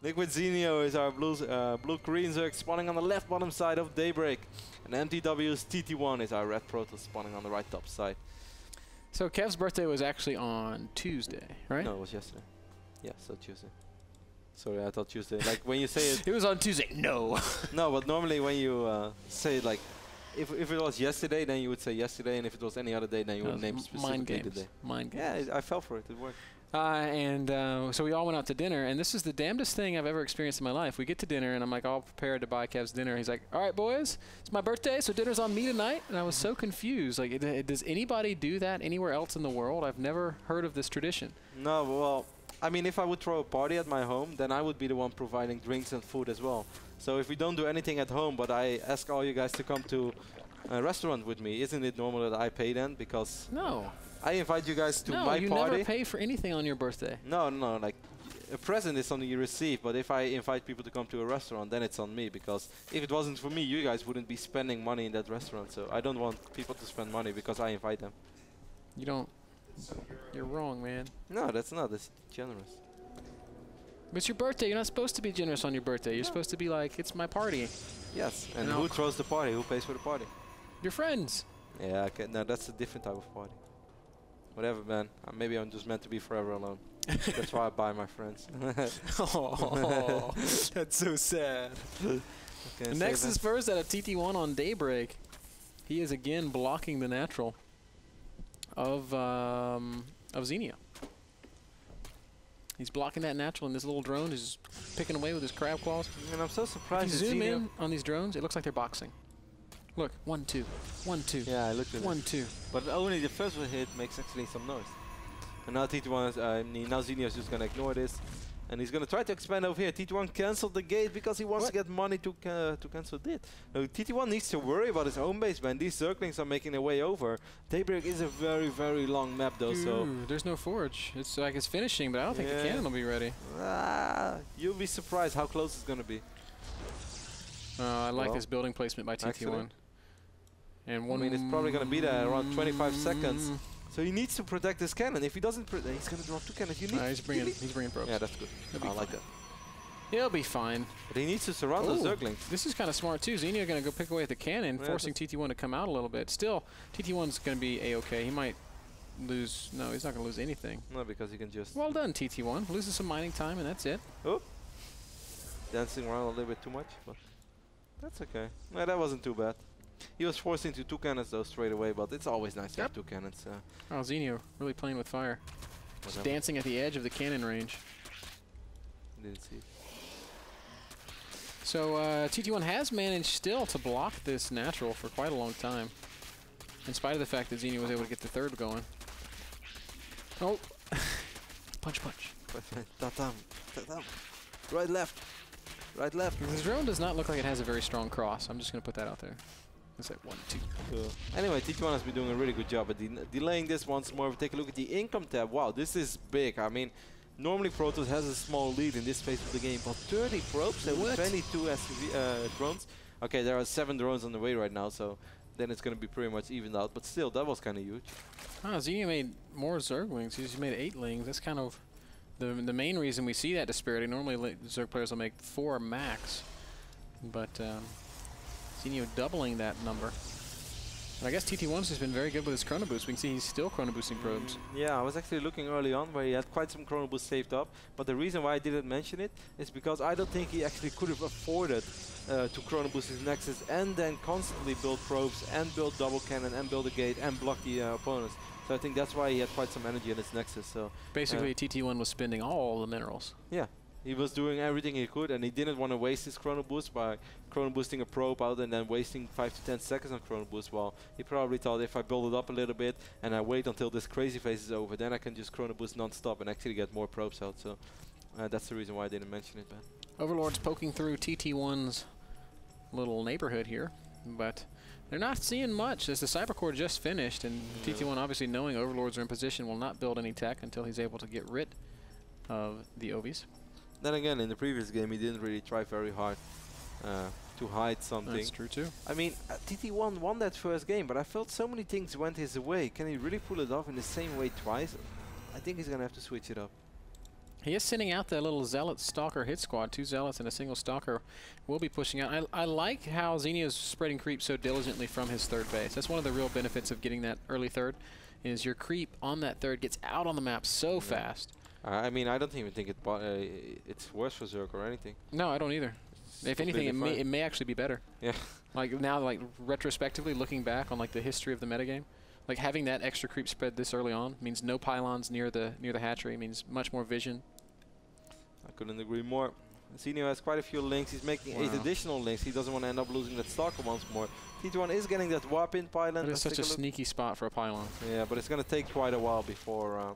Liquid Zenio is our blue-green Zerg spawning on the left bottom side of Daybreak. And MTW's TT1 is our red Protoss spawning on the right top side. So Kev's birthday was actually on Tuesday, right? No, it was yesterday. Yeah, so Tuesday. Sorry, I thought Tuesday. Like when you say it... It was on Tuesday. No. No, but normally when you say it like... If it was yesterday, then you would say yesterday, and if it was any other day, then you would name specifically the day. Mind games. Yeah, I fell for it. It worked. So we all went out to dinner, and this is the damnedest thing I've ever experienced in my life. We get to dinner, and I'm like all prepared to buy Kev's dinner. He's like, all right, boys, it's my birthday, so dinner's on me tonight. And I was so confused. Like, does anybody do that anywhere else in the world? I've never heard of this tradition. No, well, I mean, if I would throw a party at my home, then I would be the one providing drinks and food as well. So if we don't do anything at home, but I ask all you guys to come to a restaurant with me, isn't it normal that I pay then? Because no, I invite you guys to my party. No, you never pay for anything on your birthday. No, like a present is something you receive, but if I invite people to come to a restaurant, then it's on me, because if it wasn't for me, you guys wouldn't be spending money in that restaurant. So I don't want people to spend money because I invite them. You don't. You're wrong, man. No, that's not. That's generous. But it's your birthday. You're not supposed to be generous on your birthday. You're supposed to be like, it's my party. Yes, and who throws the party? Who pays for the party? Your friends. Yeah, okay. No, that's a different type of party. Whatever, man. Maybe I'm just meant to be forever alone. That's why I buy my friends. Oh, that's so sad. Okay, next is first at a TT1 on Daybreak. He is again blocking the natural of Zenio. He's blocking that natural, and this little drone is picking away with his crab claws. And I'm so surprised. If you zoom in on these drones, it looks like they're boxing. Look, 1, 2, 1, 2. Yeah, I looked at it. 1, 2. But only the first hit makes actually some noise. And now TT1 is, now Zenio is just gonna ignore this, and he's gonna try to expand over here. TT1 canceled the gate because he wants to get money to cancel it. No, TT1 needs to worry about his own base, man. These Zerglings are making their way over. Daybreak is a very, very long map, though. So there's no forge. It's like it's finishing, but I don't think the cannon will be ready. You'll be surprised how close it's gonna be. I like this building placement by TT1. Excellent. And I mean, it's probably going to be there around 25 seconds. So he needs to protect his cannon. If he doesn't, he's going to drop 2 cannons. He's bringing probes. Yeah, that's good. I like that. He'll be fine. But he needs to surround those Zerglings. This is kind of smart too. Zenio going to go pick away at the cannon, forcing TT1 to come out a little bit. Still, TT1's going to be a-okay. He might lose. No, he's not going to lose anything. No, because he can just. Well done, TT1. Loses some mining time, and that's it. Oh, dancing around a little bit too much, but that's okay. No, that wasn't too bad. He was forced into 2 cannons though straight away, but it's always nice to have 2 cannons. Oh, Zenio really playing with fire. Just dancing at the edge of the cannon range. Didn't see it. So TT1 has managed still to block this natural for quite a long time, in spite of the fact that Zenio was able to get the third going. Oh, punch. Right, left. Right, left. The drone does not look like it has a very strong cross. I'm just going to put that out there. It's like 1, 2. Cool. Anyway, TT1 has been doing a really good job at delaying this once more. Take a look at the income tab. Wow, this is big. I mean, normally Protoss has a small lead in this phase of the game, but 30 probes and 22 drones. Okay, there are 7 drones on the way right now, so then it's going to be pretty much evened out. But still, that was kind of huge. Zenio made more Zerglings. He's made 8 lings. That's kind of the main reason we see that disparity. Normally, Zerg players will make 4 max, but Zenio doubling that number. And I guess TT1's just been very good with his chrono boost. We can see he's still chrono boosting probes. Yeah, I was actually looking early on where he had quite some chrono boost saved up. But the reason why I didn't mention it is because I don't think he actually could have afforded to chrono boost his nexus and then constantly build probes and build double cannon and build a gate and block the opponents. So I think that's why he had quite some energy in his nexus. So basically, TT1 was spending all the minerals. Yeah. He was doing everything he could, and he didn't want to waste his chrono boost by chrono boosting a probe out and then wasting 5 to 10 seconds on chrono boost. Well, he probably thought if I build it up a little bit and I wait until this crazy phase is over, then I can just chrono boost non-stop and actually get more probes out. So that's the reason why I didn't mention it, man. Overlord's poking through TT1's little neighborhood here, but they're not seeing much as the Cyber Core just finished, and TT1 obviously knowing Overlords are in position will not build any tech until he's able to get rid of the Ovies. Then again, in the previous game, he didn't really try very hard to hide something. That's true too. I mean, TT1 won that first game, but I felt so many things went his way. Can he really pull it off in the same way twice? I think he's going to have to switch it up. He is sending out the little Zealot Stalker hit squad. 2 Zealots and a single Stalker will be pushing out. I like how Zenio's spreading creep so diligently from his third base. That's one of the real benefits of getting that early third, is your creep on that third gets out on the map so fast. I mean, I don't even think it's worse for Zerg or anything. No, I don't either. If anything, it may actually be better. Yeah. Like now, like retrospectively looking back on like the history of the metagame, like having that extra creep spread this early on means no pylons near the hatchery, means much more vision. I couldn't agree more. Zenio has quite a few links. He's making 8 additional links. He doesn't want to end up losing that Stalker once more. TT1 is getting that warp in pylon. It's such a sneaky spot for a pylon. Yeah, but it's going to take quite a while before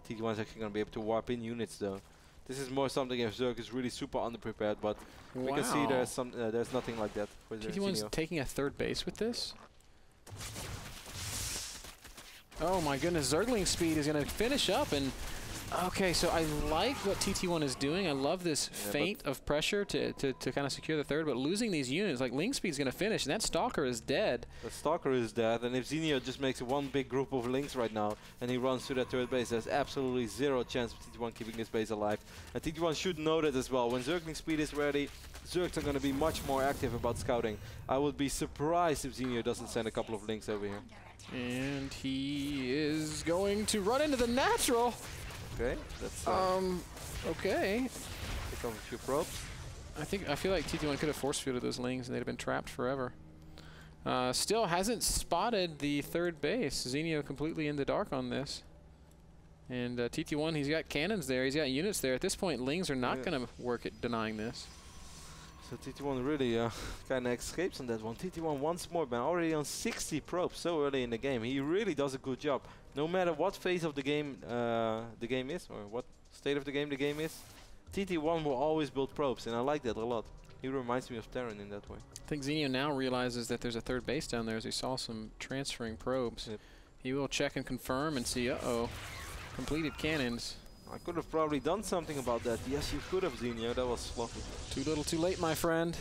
TT1 is actually going to be able to warp in units though. This is more something if Zerg is really super underprepared, but we can see there's nothing like that for TT1's taking a third base with this. Oh my goodness, Zergling speed is going to finish up, and okay, so I like what TT1 is doing. I love this feint of pressure to kind of secure the third, but losing these units, like Ling speed is going to finish, and that Stalker is dead. The Stalker is dead, and if Zenio just makes one big group of Lings right now, and he runs to that third base, there's absolutely zero chance of TT1 keeping this base alive. And TT1 should know that as well. When Zergling speed is ready, Zergs are going to be much more active about scouting. I would be surprised if Zenio doesn't send a couple of Lings over here. And he is going to run into the natural. Okay, that's okay. Pick up a few probes. I feel like TT1 could have force fielded those Lings and they'd have been trapped forever. Still hasn't spotted the third base. Zenio completely in the dark on this. And TT1, he's got cannons there, he's got units there. At this point, Lings are not going to work at denying this. So TT1 really kind of escapes on that one. TT1 once more, man, already on 60 probes so early in the game. He really does a good job. No matter what phase of the game is, or what state of the game is, TT1 will always build probes, and I like that a lot. He reminds me of Terran in that way. I think Zenio now realizes that there's a third base down there as he saw some transferring probes. Yep. He will check and confirm and see, completed cannons. I could have probably done something about that. Yes, you could have, Zenio. That was sloppy. Too little, too late, my friend.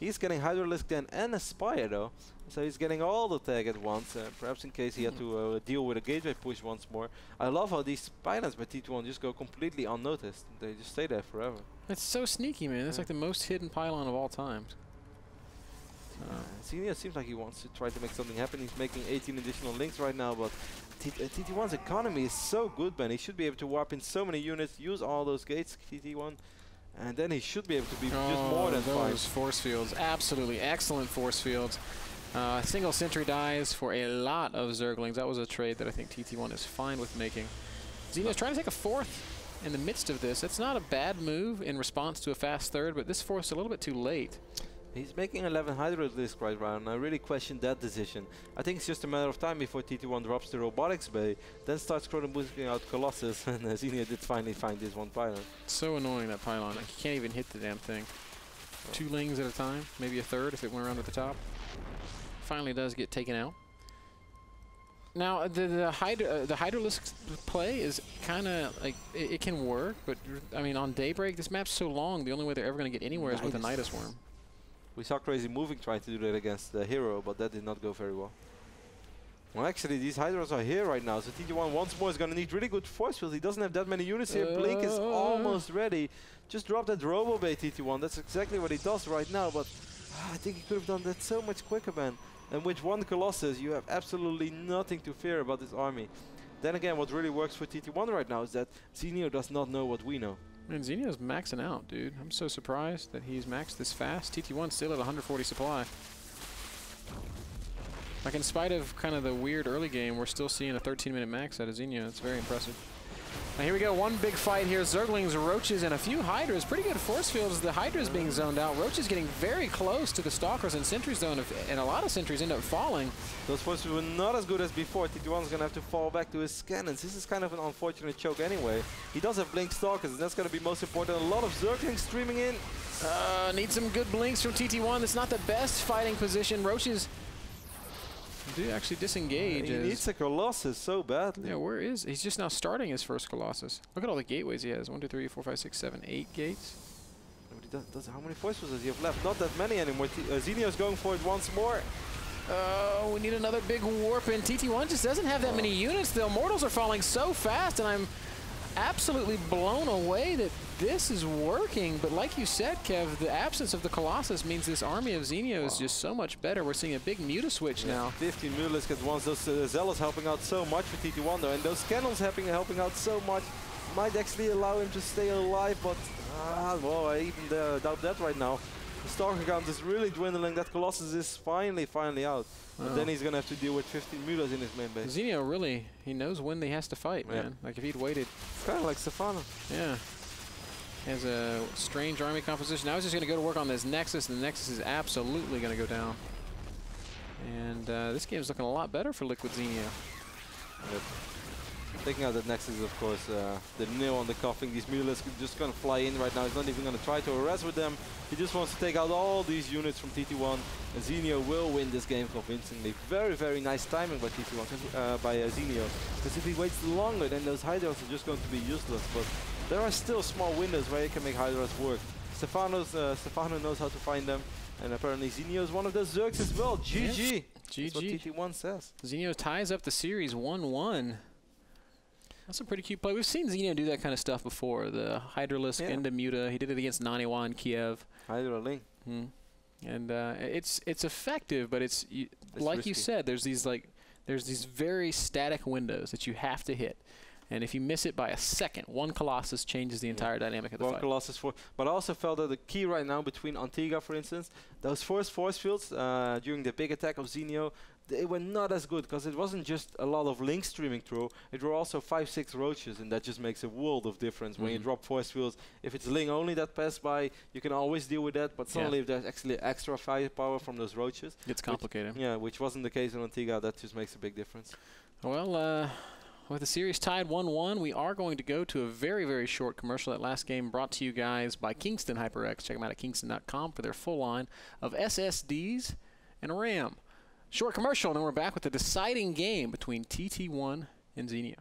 He's getting Hydralisk then and Aspire, though. So he's getting all the tag at once, perhaps in case he had to deal with a gateway push once more. I love how these pylons by TT1 just go completely unnoticed. They just stay there forever. It's so sneaky, man. That's like the most hidden pylon of all time. Zenio seems like he wants to try to make something happen. He's making 18 additional links right now, but TT1's economy is so good, man. He should be able to warp in so many units, use all those gates, TT1, and then he should be able to be just more than fine. Those force fields, absolutely excellent force fields. Single sentry dies for a lot of Zerglings. That was a trade that I think TT1 is fine with making. Zenio's trying to take a fourth in the midst of this. It's not a bad move in response to a fast third, but this fourth's a little bit too late. He's making 11 Hydralisk right now, and I really question that decision. I think it's just a matter of time before TT1 drops the robotics bay, then starts boosting out Colossus, and Zenio did finally find this one pylon. So annoying, that pylon. Like, you can't even hit the damn thing. 2 Lings at a time, maybe a third if it went around at the top. Finally does get taken out. Now, the Hydralisk play is kind of like, it can work, but I mean, on Daybreak, this map's so long, the only way they're ever going to get anywhere is with a Nidus Worm. We saw Crazy Moving trying to do that against the hero, but that did not go very well. Well, actually, these Hydras are here right now, so TT1 once more is going to need really good force fields. He doesn't have that many units here. Blink is almost ready. Just drop that Robo Bay, TT1. That's exactly what he does right now, but I think he could have done that so much quicker, man. And with one Colossus, you have absolutely nothing to fear about this army. Then again, what really works for TT1 right now is that Zenio does not know what we know. Man, Zenio's maxing out, dude. I'm so surprised that he's maxed this fast. TT1's still at 140 supply. Like, in spite of kind of the weird early game, we're still seeing a 13-minute max out of Zenio. It's very impressive. Now here we go, one big fight here. Zerglings, Roaches, and a few Hydras. Pretty good force fields. The Hydras being zoned out. Roaches getting very close to the Stalkers and Sentry Zone, and a lot of Sentries end up falling. Those force fields were not as good as before. TT1's going to have to fall back to his cannons. This is kind of an unfortunate choke anyway. He does have Blink Stalkers, and that's going to be most important. A lot of Zerglings streaming in. Need some good blinks from TT1. That's not the best fighting position. Roaches do actually disengage. He needs a Colossus so badly. Yeah, where is he's just now starting his first Colossus. Look at all the gateways he has. 1, 2, 3, 4, 5, 6, 7, 8 gates. How many force fields does he have left? Not that many anymore. Zenio's going for it once more. We need another big warp in. TT1 just doesn't have that many units though. Mortals are falling so fast, and absolutely blown away that this is working. But like you said, Kev, the absence of the Colossus means this army of Zenio is just so much better. We're seeing a big Muta switch now. 15 Mutalisks at once. Those Zealots helping out so much for TT1 though, and those cannons helping out so much. Might actually allow him to stay alive, but well, I even doubt that right now. The Stalker count is really dwindling. That Colossus is finally out. But then he's going to have to deal with 15 Mutas in his main base. Zenio really, he knows when he has to fight, man. Like if he'd waited. Kind of like Stefano. Yeah. He has a strange army composition. Now he's just going to go to work on this Nexus, and the Nexus is absolutely going to go down. And this game is looking a lot better for Liquid Zenio. Taking out that Nexus, of course, the nail on the coffin. These Mutalisks are just going to fly in right now. He's not even going to try to harass with them. He just wants to take out all these units from TT1. And Zenio will win this game convincingly. Very, very nice timing by TT1, by Zenio. Because if he waits longer, then those Hydras are just going to be useless. But there are still small windows where you can make Hydras work. Stefano knows how to find them. And apparently Zenio is one of those Zergs as well. GG. That's what TT1 says. Zenio ties up the series 1-1. That's a pretty cute play. We've seen Zenio do that kind of stuff before. The Hydralisk into Muta. He did it against Naniwa in Kiev. Hydra Ling. And it's effective, but it's like risky. You said. There's these very static windows that you have to hit. And if you miss it by a second, one Colossus changes the entire dynamic of the fight. One Colossus but I also felt that the key right now between Antigua, for instance, those first force fields during the big attack of Zenio, they were not as good because it wasn't just a lot of links streaming through. It were also 5-6 roaches, and that just makes a world of difference when you drop force fields. If it's Ling only that pass by, you can always deal with that. But suddenly, if there's actually extra firepower from those roaches, it's complicated. Which wasn't the case in Antigua. That just makes a big difference. Well, with the series tied 1-1, we are going to go to a very, very short commercial. That last game brought to you guys by Kingston HyperX. Check them out at kingston.com for their full line of SSDs and RAM. Short commercial, and then we're back with the deciding game between TT1 and Zenio.